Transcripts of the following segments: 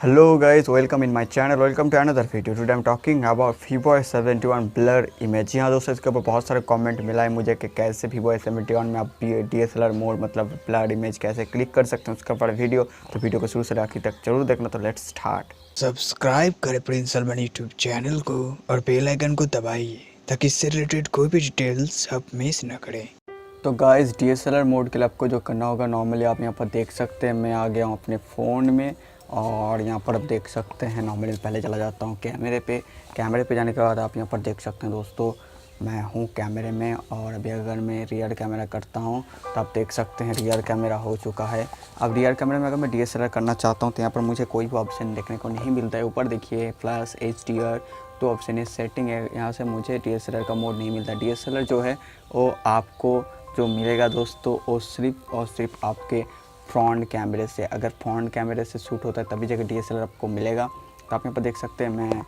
Hello guys, welcome in my channel. Welcome to another video. Today I'm talking about Vivo Y71 blur image। यहाँ दोस्तों इसके ऊपर बहुत सारे कमेंट मिला है मुझे कि कैसे Vivo Y71 में आप DSLR मोड मतलब ब्लर इमेज कैसे क्लिक कर सकते हैं उसका बड़ा वीडियो। तो वीडियो को शुरू से आखिर तक जरूर देखना। तो लेट्स स्टार्ट। सब्सक्राइब करें प्रिंस सलमान यूट्यूब चैनल को और बेल आइकन को दबाइए ताकि इससे रिलेटेड कोई भी डिटेल्स आप मिस ना करें। तो गाइस DSLR मोड के लिए आपको जो करना होगा, नॉर्मली आप यहाँ पर देख सकते हैं मैं आ गया हूँ अपने फ़ोन में और यहाँ पर आप देख सकते हैं नॉर्मली पहले चला जाता हूँ कैमरे पे जाने के बाद आप यहाँ पर देख सकते हैं दोस्तों मैं हूँ कैमरे में। और अभी अगर मैं रियर कैमरा करता हूँ तो आप देख सकते हैं रियर कैमरा हो चुका है। अब रियर कैमरे में अगर मैं DSLR करना चाहता हूँ तो यहाँ पर मुझे कोई भी ऑप्शन देखने को नहीं मिलता है। ऊपर देखिए फ्लैश HDR तो ऑप्शन है, सेटिंग है, यहाँ से मुझे DSLR का मोड नहीं मिलता। DSLR जो है वो आपको जो मिलेगा दोस्तों वो सिर्फ और सिर्फ आपके फ्रंट कैमरे से, अगर फ्रंट कैमरे से शूट होता है तभी जगह DSLR आपको मिलेगा। तो आप यहाँ पर देख सकते हैं मैं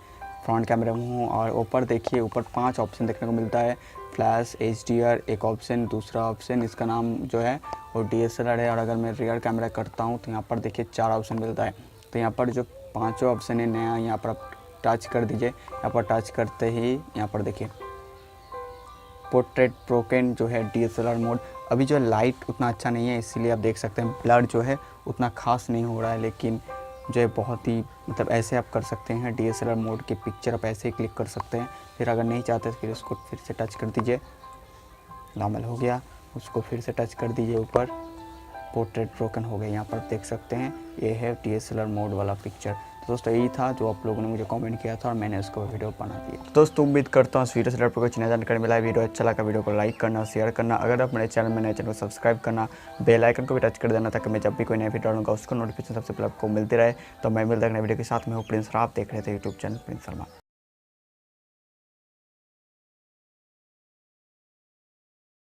फ्रंट कैमरा में हूँ और ऊपर देखिए ऊपर 5 ऑप्शन देखने को मिलता है। फ्लैश HDR एक ऑप्शन, दूसरा ऑप्शन इसका नाम जो है वो DSLR है। और अगर मैं रियर कैमरा करता हूँ तो यहाँ पर देखिए 4 ऑप्शन मिलता है। तो यहाँ पर जो 5 ऑप्शन है नया, यहाँ पर आप टच कर दीजिए। यहाँ पर टच करते ही यहाँ पर देखिए पोर्ट्रेट ब्रोकन जो है DSLR मोड। अभी जो लाइट उतना अच्छा नहीं है इसीलिए आप देख सकते हैं ब्लर जो है उतना खास नहीं हो रहा है, लेकिन जो है बहुत ही मतलब ऐसे आप कर सकते हैं। DSLR मोड की पिक्चर आप ऐसे ही क्लिक कर सकते हैं। फिर अगर नहीं चाहते तो फिर उसको फिर से टच कर दीजिए, नॉर्मल हो गया, उसको फिर से टच कर दीजिए, ऊपर पोर्ट्रेट ब्रोकन हो गया। यहाँ पर देख सकते हैं ये है DSLR मोड वाला पिक्चर। तो दोस्तों यही था जो आप लोगों ने मुझे कमेंट किया था और मैंने उसको वीडियो बना दिया। दोस्तों उम्मीद करता हूँ इस वीडियो से आपको कुछ नया जानकारी मिला है। वीडियो अच्छा लगा वीडियो को लाइक करना, शेयर करना, अगर आप मेरे चैनल में नए चैनल को सब्सक्राइब करना, बेल आइकन को भी टच कर देना ताकि मैं जब भी कोई नया वीडियो डालूंगा उसको नोटिफिकेशन सबसे पहले आपको मिलती रहे। तो मैं मिलता है नए वीडियो के साथ में हूँ प्रिंस, आप देख रहे थे यूट्यूब चैनल प्रिंस सलमान।